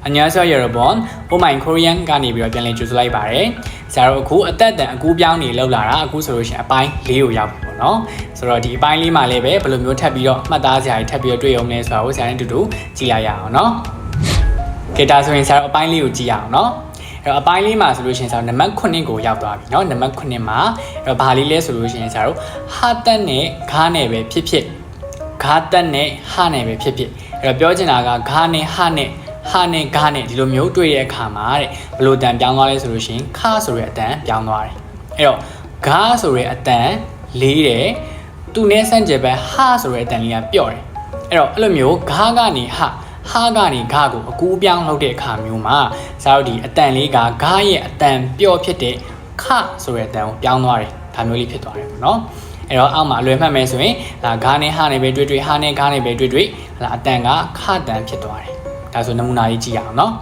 안녕하세요 여러분. 오마인 코리안ကနေပြီးတော့ပြန်လည်ကြိုဆိုလိုက်ပါတယ်။ဆရာတို့အခုအသက်အတန်အကူပြောင်းနေလောက်လာတာအခုဆိုလို့ရှိရင်အပိုင်း၄ကိုရောက်ပြီပေါ့နော်။ဆိုတော့ဒီအပိုင်းလေးမှာလည်းပဲဘယ်လိုမျိုးထပ်ပြီးတော့မှတ်သားစရာတွေထပ်ပြီးတော့တွေ့ရုံနဲ့ဆိုတာကိုဆရာနဲ့အတူတူကြည့်လိုက်ရအောင်နော်။ကဲဒါဆိုရင်ဆရာတို့အပိုင်းလေးကိုကြည့်ရအောင်နော်။အဲ့တော့အပိုင်းလေးမှာဆိုလို့ရှိရင်ဆရာတို့နံပါတ်9ကိုရောက်သွားပြီနော်။နံပါတ်9မှာအဲ့တော့ဘာလေးလဲဆိုလို့ရှိရင်ဆရာတို့ဟာတက်နဲ့ဂါနဲ့ပဲဖြစ်ဖြစ်ဂါတက်နဲ့ဟာနဲ့ပဲဖြစ်ဖြစ်အဲ့တော့ပြောချင်တာကဂါနဲ့ဟာနဲ့ဟာနဲ့ဂါနဲ့ဒီလိုမျိုးတွေ့တဲ့အခါမှာတဲ့ဘယ်လိုအတန်ပြောင်းသွားလဲဆိုလို့ရှိရင်ခဆိုတဲ့အတန်ပြောင်းသွားတယ်အဲ့တော့ဂါဆိုတဲ့အတန်လေးတယ်သူနဲ့ဆန့်ကျင်ဘက်ဟာဆိုတဲ့အတန်လေးကပျော့တယ်အဲ့တော့အဲ့လိုမျိုးဂါကနေဟာကနေဂါကိုအကူအပြောင်းလုပ်တဲ့အခါမျိုးမှာဇာတ်ဒီအတန်လေးကဂါရဲ့အတန်ပျော့ဖြစ်တဲ့ခဆိုတဲ့အတန်ကိုပြောင်းသွားတယ်ဒါမျိုးလေးဖြစ်သွားတယ်ပေါ့နော်အဲ့တော့အောက်မှာအလွယ်မှတ်မယ်ဆိုရင်ဒါဂါနဲ့ဟာနဲ့ပဲတွေ့ဟာနဲ့ဂါနဲ့ပဲတွေ့ဟာအတန်ကခတန်ဖြစ်သွားတယ်ဒါဆိုနမူနာလေးကြည့်ရအောင်နော်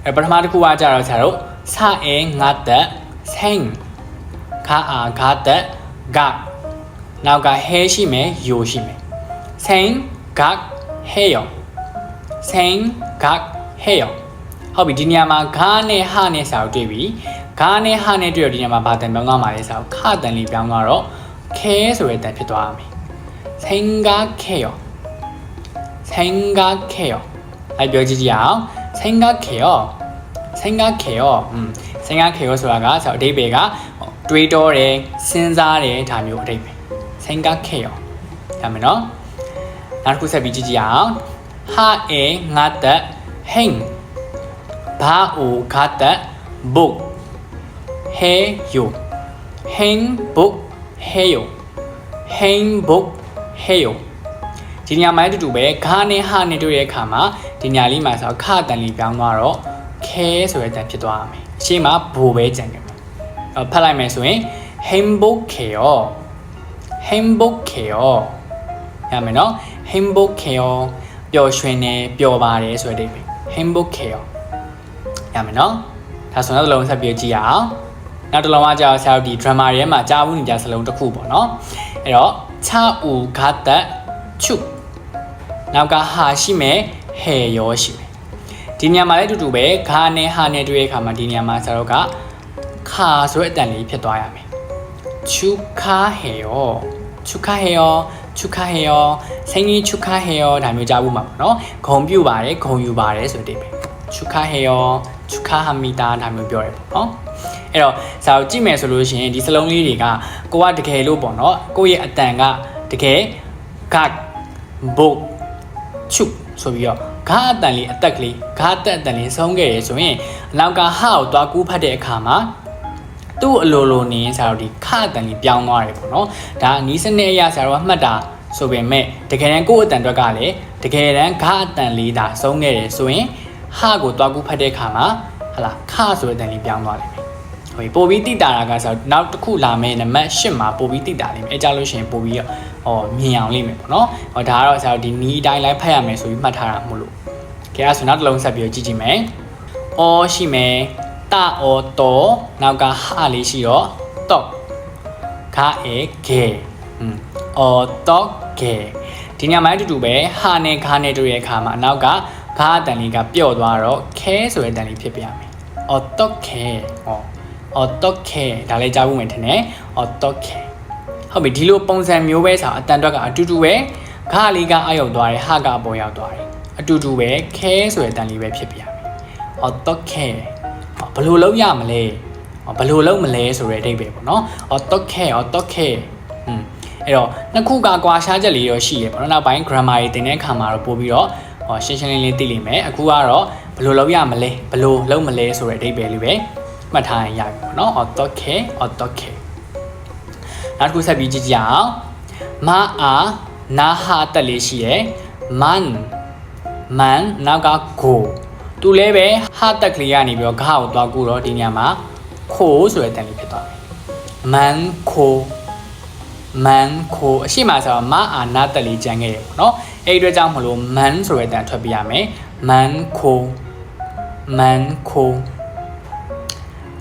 အဲ့ပထမတစ်ခုကကြတော့ဆရာတို့ဆာအဲငါတက်ဆင်းခါအာဂါတက်ဂါနောက်ကဟဲရှိမယ်ယိုရှိမယ်ဆင်းဂါဟဲယောဆင်းဂါဟဲယောဟုတ်ပြီဒီနေရာမှာဂါနဲ့ဟာနဲ့ဆရာတို့တွေ့ပြီဂါနဲ့ဟာနဲ့တွေ့တော့ဒီနေရာမှာဘာတန်ပြောင်းသွားမှာလဲဆရာတို့ခတန်လေးပြောင်းသွားတော့ခဲဆိုတဲ့တန်ဖြစ်သွားမယ်ဆင်းဂါခဲယောဆင်းဂါခဲယောအဲ့ပြောကြည့်ကြအောင်생각해요 생각해요 생각해요ဆိုတာကဆိုအဓိပ္ပာယ်ကတွေးတောတယ်စဉ်းစားတယ်ဒါမျိုးအဓိပ္ပာယ်생각해요ဒါမယ်နော်နောက်တစ်ခုဆက်ပြီးကြည့်ကြအောင်하에 나다 행 바오 가다 복 해요 행복해요 행복해요ဒီနေရာမှာတူတူပဲဂါနဲ့ဟာနဲ့တွေ့တဲ့အခါမှာဒီနေရာလေးမှာဆိုခတန်လေးပြောင်းသွားတော့ခဲဆိုတဲ့တန်ဖြစ်သွားရမယ်အရှိမဘိုပဲကြံခဲ့မယ်ဖတ်လိုက်မယ်ဆိုရင်행복해요 행복해요ရမယ်နော်행복해요ပျော်ရွှင်နေပျော်ပါတယ်ဆိုတဲ့အဓိပ္ပာယ်행복해요ရမယ်နော်ဒါဆိုတော့တစ်လုံးဆက်ပြီးကြည့်ရအောင်နောက်တစ်လုံးကကြာဆရာတို့ဒီ drama ရဲမှာကြားဘူးနေကြစလုံးတစ်ခုပေါ့နော်အဲ့တော့차우 가다 축နောက်ကဟာရှိမယ်ဟဲရောရှိမယ်ဒီနေရာမှာလည်းတူတူပဲဂါနဲ့ဟာနဲ့တွေ့တဲ့အခါမှာဒီနေရာမှာဆရာတို့ကခါဆိုတဲ့အတန်လေးဖြစ်သွားရမယ်축하해요 생일 축하해요ဒါမျိုးကြားဖို့မှာပေါ့နော်ဂုဏ်ပြုပါတယ်ဂုဏ်ယူပါတယ်ဆိုတဲ့အဓိပ္ပာယ်축하해요 축하합니다ဒါမျိုးပြောရဲပေါ့နော်အဲ့တော့ဆရာတို့ကြည့်မယ်ဆိုလို့ရှိရင်ဒီစလုံးလေးတွေကကိုကတကယ်လို့ပေါ့နော်ကိုရဲ့အတန်ကတကယ်ဂါဘုတ်ချုပ်ဆိုပြီးတော့ဂါအတန်လေးအတက်ကလေးဂါတက်အတန်လေးဆုံးခဲ့ရဆိုရင်အနောက်ကဟာကိုတွားကူးဖတ်တဲ့အခါမှာသူ့အလိုလိုနေဆရာတို့ဒီခအတန်လေးပြောင်းသွားတယ်ပေါ့နော်ဒါနီးစနစ်အရာဆရာတို့ကမှတ်တာဆိုပေမဲ့တကယ်တမ်းကိုယ့်အတန်အတွက်ကလည်းတကယ်တမ်းဂါအတန်လေးဒါဆုံးခဲ့တယ်ဆိုရင်ဟာကိုတွားကူးဖတ်တဲ့အခါမှာဟလာခဆိုတဲ့အတန်လေးပြောင်းသွားလိမ့်မယ်ဟိုပို့ပြီးတိတာကဆိုတော့နောက်တစ်ခုလာမယ်နံပါတ်8မှာပို့ပြီးတိတာလိမ့်မယ်အဲကြလို့ရှိရင်ပို့ပြီးမြင်အောင်လိမ့်မယ်ပေါ့နော်ဟောဒါကတော့ဆရာတို့ဒီနီးတိုင်းလိုက်ဖတ်ရမယ်ဆိုပြီးမှတ်ထားတာမို့လို့ကဲအဲ့ဆိုနောက်တစ်လုံးဆက်ပြီးကြည့်ကြည့်မယ်အော်ရှိမယ်တာအော်တော်နောက်ကဟာလေးရှိတော့တော့ခါအေဂေအော်တော့ဂေဒီညမှာအတူတူပဲဟာနဲ့ခါနဲ့တွေ့ရတဲ့အခါမှာအနောက်ကခါအတန်လေးကပျော့သွားတော့ခဲဆိုတဲ့အတန်လေးဖြစ်ပြရမယ်အော်တော့ခဲ어떻게ဒါလည်းကြားဖို့ဝင်ထင်တယ် 어떻게ဟုတ်ပြီဒီလိုပုံစံမျိုးပဲဆိုအတန်တွက်ကအတူတူပဲဂါလေးကအရောက်သွားတယ်ဟာကအပေါ်ရောက်သွားတယ်အတူတူပဲခဲဆိုတဲ့အတန်လေးပဲဖြစ်ပြရမယ် 어떻게ဘယ်လိုလုပ်ရမလဲဘယ်လိုလုပ်မလဲဆိုတဲ့အဓိပ္ပာယ်ပေါ့နော် 어떻게အဲ့တော့နှစ်ခုကကွာခြားချက်လေးရောရှိရပေါ့နော်နောက်ပိုင်း grammar တွေသင်တဲ့အခါမှာတော့ပို့ပြီးတော့ရှင်းရှင်းလင်းလင်းသိလိမ့်မယ်အခုကတော့ဘယ်လိုလုပ်ရမလဲဘယ်လိုလုပ်မလဲဆိုတဲ့အဓိပ္ပာယ်လေးပဲမှတ်ထားရင်ရပြီပေါ့နော် 어떻게နောက်တစ်ခုဆက်ပြီးကြည့်ကြအောင်မာအာနာဟာတက်လေးရှိရယ်မန်နောက်ကကိုသူလည်းပဲဟာတက်ကလေးကနေပြီးတော့ဂါကိုတွားကူတော့ဒီညမှာခိုးဆိုတဲ့တန်လေးဖြစ်သွားတယ်မန်ခိုအရှိမဆိုတော့မာအာနာတက်လေးကျန်ခဲ့ရပေါ့နော်အဲ့ဒီအတွက်ကြောင့်မလို့မန်ဆိုတဲ့တန်ထွက်ပြရမယ်မန်ခို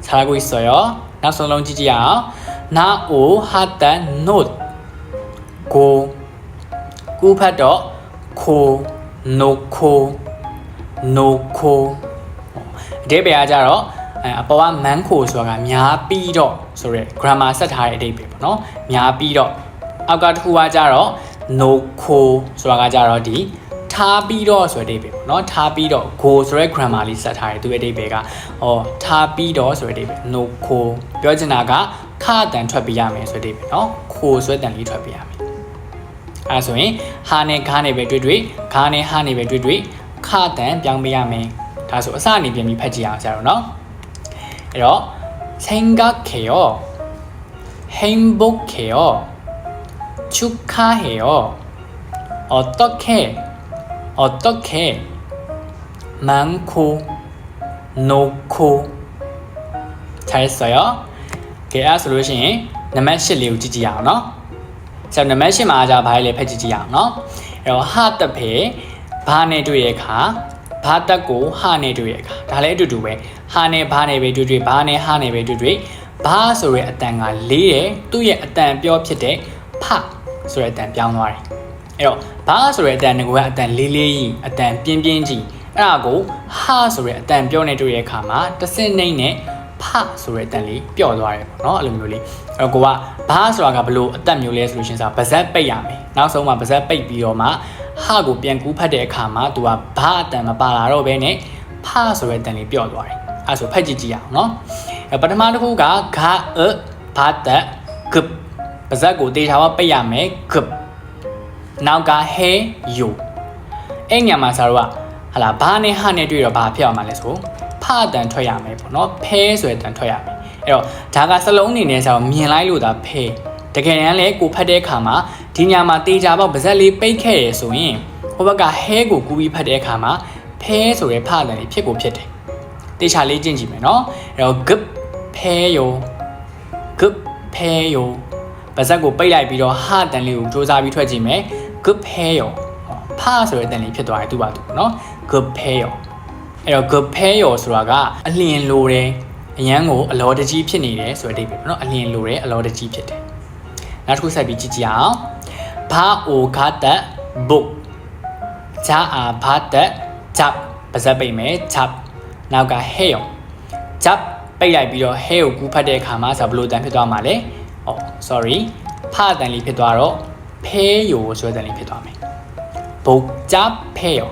잘하고 있어요. 나솔롱 지지야. 나오 하다 노 고 구파도 코 놓고 놓고 အဓိပ္ပာယ်ကကြတော့အပေါ်ကမန်းခိုဆိုတာကများပြီးတော့ဆိုရဲ grammar ဆက်ထားတဲ့အဓိပ္ပာယ်ပေါ့နော်များပြီးတော့အောက်ကတစ်ခုကကြတော့ 놓고 ဆိုတာကကြတော့ဒီထားပြီးတော့ဆိုတဲ့အဓိပ္ပာယ်ပေါ့နော်ထားပြီးတော့ go ဆိုရဲ grammar လေးဆက်ထားတယ်သူရဲ့အဓိပ္ပာယ်ကထားပြီးတော့ဆိုတဲ့အဓိပ္ပာယ် 놓고 ပြောချင်တာကခအတန်ထွက်ပေးရမယ်ဆိုတဲ့အဓိပ္ပာယ်နော်ခိုဆိုတဲ့တန်လေးထွက်ပေးရမယ်အဲဆိုရင်ဟာနဲ့ခါနဲ့ပဲတွေ့ခါနဲ့ဟာနဲ့ပဲတွေ့ခအတန်ပြောင်းပေးရမယ်ဒါဆိုအစအနေပြန်ပြီးဖတ်ကြည့်အောင်ဆရာတို့နော်အဲ့တော့생각해요 행복해요 축하해요 어떻게 많고 놓고 잘했어요ကဲအဲ့ဆိုလို့ရှိရင်နံပါတ်8လေးကိုကြည့်ကြည့်အောင်နော်ဆရာနံပါတ်8မှာじゃဘာလဲဖတ်ကြည့်ကြည့်အောင်နော်အဲ့တော့ဟာတဖေဘာနဲ့တွေ့ရခါဘာတက်ကိုဟာနဲ့တွေ့ရခါဒါလည်းအတူတူပဲဟာနဲ့ဘာနဲ့ပဲတွေ့ဘာနဲ့ဟာနဲ့ပဲတွေ့ဘာဆိုရဲအတန်ကလေးတယ်သူ့ရဲ့အတန်ပြောဖြစ်တဲ့ဖဆိုရဲအတန်ပြောင်းသွားတယ်အဲ့တော့ဘာဆိုရဲအတန်ကအတန်လေးကြီးအတန်ပြင်းကြီးအဲ့ဒါကိုဟာဆိုရဲအတန်ပြောနေတွေ့ရခါမှာတစ်စင်းနှိမ့်နဲ့ဖဆိုရဲအတန်လေးပျော့သွားတယ်ပေါ့နော်အဲ့လိုမျိုးလေးအဲ့တော့ကိုကဘာဆိုတာကဘလို့အသက်မျိုးလဲဆိုလို့ရှင်ဆိုပါဇက်ပိတ်ရမယ်နောက်ဆုံးမှာပါဇက်ပိတ်ပြီးတော့မှဟာကိုပြန်ကူးဖတ်တဲ့အခါမှာသူကဘာအတန်မပါလာတော့ဘဲနဲ့ဖဆိုရဲအတန်လေးပျော့သွားတယ်အဲ့ဆိုဖတ်ကြည့်ကြည့်အောင်နော်ပထမတစ်ခုကဂဘာတက်ဂပ်ပါဇက်ကိုတေချာဝပိတ်ရမယ်ဂပ်နောက်ကဟဲယိုအဲ့ညမှာဆိုတော့ဟာလာဘာနဲ့ဟာနဲ့တွေ့တော့ဘာဖြစ်အောင်မလဲဆိုဖအတန်ထွက်ရမယ်ပေါ့နော်ဖဲဆိုတဲ့တန်ထွက်ရမယ်အဲ့တော့ဒါကစလုံးအနေနဲ့ဆိုတော့မြင်လိုက်လို့ဒါဖဲတကယ်တမ်းလဲကိုဖတ်တဲ့အခါမှာဒီညမှာတေချာပေါက်ပါဇက်လေးပိတ်ခဲ့ရဆိုရင်ဟိုဘက်ကဟဲကိုကူပြီးဖတ်တဲ့အခါမှာဖဲဆိုတဲ့ဖအတန်လေးဖြစ်ကိုဖြစ်တယ်တေချာလေးကျင့်ကြည့်မယ်နော်အဲ့တော့ဂပ်ဖဲယိုဂပ်ဖဲယိုပါဇက်ကိုပိတ်လိုက်ပြီးတော့ဟာတန်လေးကိုစူးစမ်းပြီးထွက်ကြည့်မယ်ဂပ်ဖဲယိုဖာဆိုတဲ့တန်လေးဖြစ်သွားတယ်သူ့ပါသူနော်ဂပ်ဖဲယိုအဲ့တော့ဂပ်ဖဲယိုဆိုတာကအလျင်လိုတယ်အရန်ကိုအလောတကြီးဖြစ်နေတယ်ဆိုတဲ့အဓိပ္ပာယ်နော်အလျင်လိုတယ်အလောတကြီးဖြစ်တယ်နောက်တစ်ခုဆက်ပြီးကြည့်ကြည့်အောင်ဘာအိုဂတ်တက်ဘုတ်ဂျာအာဘာတက်ဂျပ်ပါဇက်ပိတ်မယ်ဂျပ်နောက်ကဟဲယိုဂျပ်ပိတ်လိုက်ပြီးတော့ဟဲကိုကူးဖတ်တဲ့အခါမှာဆိုဘယ်လိုတန်ဖြစ်သွားမှာလဲsorry ဖာတန်လေးဖြစ်သွားတော့ဖဲယိုဆိုတဲ့တန်လေးဖြစ်သွားမယ်복잡해요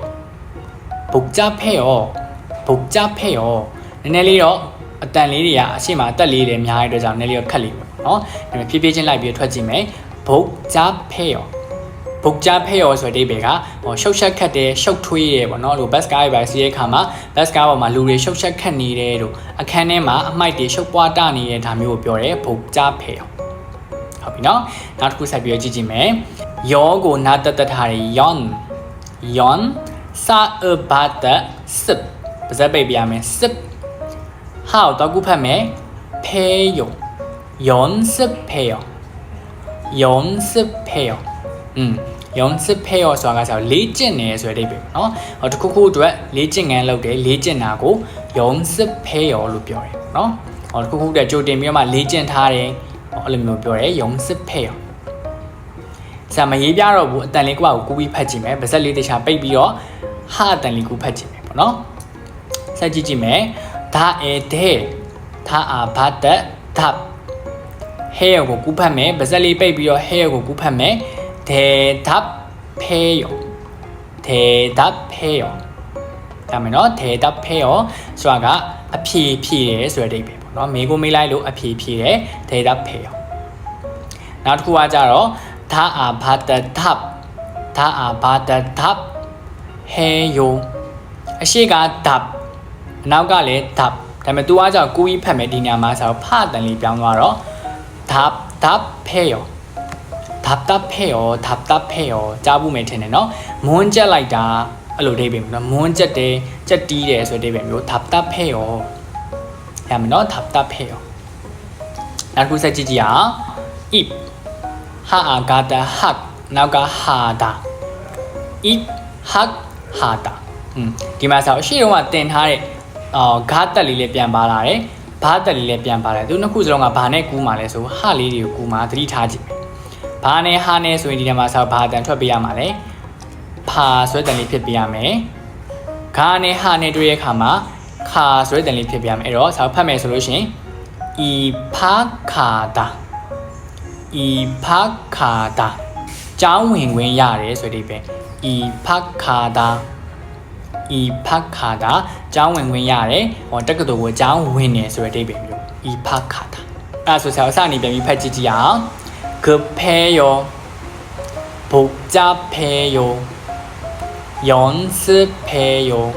복잡해요 복잡해요နည်းနည်းလေးတော့အတန်လေးတွေကအရှိမအတက်လေးတွေအများကြီးအတွက်ကြောင့်နည်းလေးတော့ခက်လိမ့်မယ်ပေါ့နော်ဒါပေမဲ့ဖြည်းဖြည်းချင်းလိုက်ပြီးထွက်ကြည့်မယ် 복잡해요 복잡해요 ဆိုတဲ့အဓိပ္ပာယ်ကရှုပ်ရှက်ခတ်တယ်ရှုပ်ထွေးတယ်ပေါ့နော်လို့ bus guy ပဲစီးတဲ့အခါမှာ bus guy ပေါ်မှာလူတွေရှုပ်ရှက်ခတ်နေတယ်လို့အခန်းထဲမှာအမိုက်တွေရှုပ်ပွားတနေတဲ့ဒါမျိုးကိုပြောတယ် 복잡해요ဟုတ်ပြီနော်နောက်တစ်ခုဆက်ပြီးကြည့်ကြည့်မယ်ယောကိုနာတတထားရယွန်စာအဘတ်စစ်ပါဇက်ပိတ်ပြရမယ်စစ်ဟာတော့ခုဖတ်မယ်ဖေယုံယွန်စစ်ဖေယုံယွန်စစ်ဖေယုံယွန်စစ်ဖေယုံဆိုတာကဆိုလေ့ကျင့်နေဆိုတဲ့အဓိပ္ပာယ်နော်ဟောတခုခုအတွက်လေ့ကျင့်ငန်းလုပ်တယ်လေ့ကျင့်တာကိုယွန်စစ်ဖေယုံလို့ပြောတယ်နော်ဟောတခုခုအတွက်ကြိုတင်ပြီးတော့မှလေ့ကျင့်ထားတယ်အဲ့လိုမျိုးပြောတယ်ယုံစစ်ဖေယုံဆရာမရေးပြတော့ဘူးအတန်လေးကိုကူးပြီးဖတ်ကြည့်မယ်ပါဇက်လေးတခြားပိတ်ပြီးတော့ဟာအတန်လေးကူးဖတ်ကြည့်မယ်ပေါ့နော်ဆက်ကြည့်ကြည့်မယ်ဒါအဲတဲ့ဒါအာဘတ်တက်ဒပ်ဟဲကိုကူးဖတ်မယ်ပါဇက်လေးပိတ်ပြီးတော့ဟဲကိုကူးဖတ်မယ်ဒေဒပ်ဖေယုံဒေဒပ်ဖေယုံဒါမယ်နော်ဒေဒပ်ဖေယုံဆိုတာကအဖြေဖြေတယ်ဆိုတဲ့အဓိပ္ပာယ်ပေါ့နော်မေးကိုမေးလိုက်လို့အဖြေဖြေတယ်ဒေဒပ်ဖေယုံနောက်တစ်ခုကကြတော့ဒါအာဘတ်တက်ဒပ်ဒါအာဘတ်တက်ဒပ်ဟဲယုံအရှိကဒပ်အနောက်ကလည်းဒပ်ဒါပေမဲ့သူကကြောင့်ကူကြီးဖတ်မယ်ဒီညမှာဆိုတော့ဖတန်လေးပြောင်းသွားတော့ဒပ်ဒပ်ဖေယုံ답답해요ကြားဘူးမယ်ထင်တယ်နော်မွန်းကြက်လိုက်တာအဲ့လိုအဓိပ္ပာယ်နော်မွန်းကြက်တယ်ကြက်တီးတယ်ဆိုတဲ့အဓိပ္ပာယ်မျိုး 답답해요 ရမယ်နော် 답답해요 နောက်တစ်ခုဆက်ကြည့်ကြည့်အောင် if 하아가다 학နောက်က 하다 if hak hada ဒီမှာဆိုအရှိတုန်းကတင်ထားတဲ့ဂါတက်လေးလည်းပြန်ပါလာတယ်ဘာတက်လေးလည်းပြန်ပါလာတယ်သူနှစ်ခုစလုံးကဘာနဲ့ကူးမှာလဲဆိုဟာလေးတွေကိုကူးမှာသတိထားကြည့်ဘာနဲ့ဟာနဲ့ဆိုရင်ဒီထဲမှာဆိုဘာတန်ထွက်ပေးရမှာလဲဖာဆွဲတန်လေးဖြစ်ပေးရမယ် ခါနဲ့ဟာနဲ့တွေ့ရခါမှာခါဆိုတဲ့တန်လေးဖြစ်ပြမယ်အဲ့တော့စာဖတ်မယ်ဆိုလို့ရှိရင်ဤဖခါတာဤဖခါတာကျောင်းဝင်ခွင့်ရတယ်ဆိုတဲ့ပဲဤဖခါတာဤဖခါတာကျောင်းဝင်ခွင့်ရတယ်ဟောတက္ကသိုလ်ကိုကျောင်းဝင်နေဆိုတဲ့အဓိပ္ပာယ်မျိုးဤဖခါတာအဲ့ဆိုဆရာအစအနေပြန်ပြီးဖတ်ကြည့်ကြည့်အောင်급해요 복잡해요 연습해요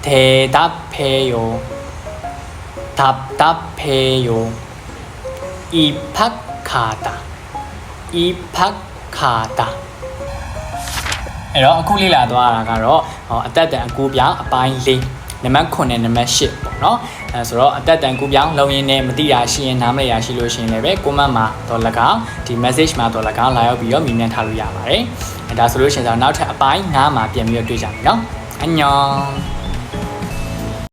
대답해요 답답해요 입학하다 입학하다 အဲ့တော့အခုလေ့လာသွားတာကတော့အသက်တန်အကူပြောင်းအပိုင်း၄နံပါတ်9နဲ့နံပါတ်10ပေါ့နော်အဲဆိုတော့အသက်တန်ကူပြောင်းလုံရင်းနဲ့မတိတာရှိရင်နားမလည်ရရှိလို့ရှိရင်လည်းပဲ comment မှာတော့၎င်းဒီ message မှာတော့၎င်းလာရောက်ပြီးတော့မြင်မြန်ထားလို့ရပါတယ်အဲဒါဆိုလို့ရှိရင်တော့နောက်ထပ်အပိုင်း9မှာပြန်ပြီးတော့တွေ့ကြမယ်နော်အညော